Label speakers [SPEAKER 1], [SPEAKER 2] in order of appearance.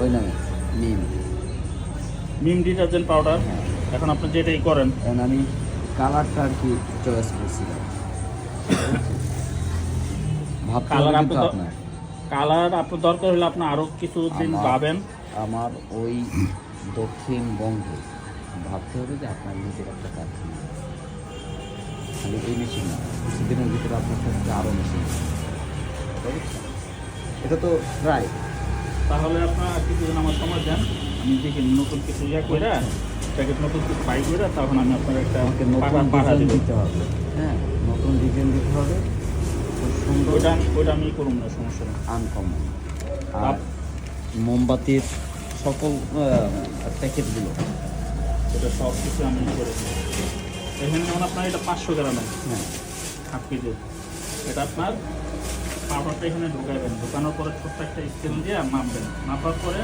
[SPEAKER 1] ওই নামে মিম।
[SPEAKER 2] মিম detergent powder.
[SPEAKER 1] হ্যাঁ।
[SPEAKER 2] এখন আপনি যেটাই করেন,
[SPEAKER 1] এখন আমি কালারটা আর কি চয়েস করছিলাম। ভাবতে
[SPEAKER 2] কালার
[SPEAKER 1] হবে
[SPEAKER 2] আপনি
[SPEAKER 1] কিন্তু আপনার।
[SPEAKER 2] কালার আপনার দরকার হলে আপনি আরও কিছুদিন পাবেন।
[SPEAKER 1] আমার ওই দক্ষিণবঙ্গে ভাবতে হবে যে আপনার নিজের একটা কারখানা, খালি এই মেশিন না, কিছুদিনের ভিতরে আপনার কাছে আরও মেশিন। এটা তো প্রায়
[SPEAKER 2] তাহলে আপনার কিছুদিন আমার সময় দেন, আমি দেখি নতুন কিছু করে প্যাকেট নতুন কিছু বাই করে তখন আমি আপনার একটা
[SPEAKER 1] আমাকে নতুন
[SPEAKER 2] পাঠা
[SPEAKER 1] ডিজাইন
[SPEAKER 2] দেবো।
[SPEAKER 1] দিতে হবে। হ্যাঁ, নতুন ডিজাইন দিতে হবে, খুব সুন্দর,
[SPEAKER 2] ওইটা আমি করুন না, সমস্যা নেই।
[SPEAKER 1] আনকমন। আর মোমবাতির সকল প্যাকেটগুলো,
[SPEAKER 2] এটা সব কিছু আমি করে দিই। এখানে যেমন আপনার এটা 500 গ্রামের,
[SPEAKER 1] হ্যাঁ,
[SPEAKER 2] হাফ কেজি। এটা আপনার পাউডারটা এখানে ঢুকাইবেন, ঢুকানোর পরে ছোট্ট একটা স্কেল দিয়ে মাপবেন, মাপার পরে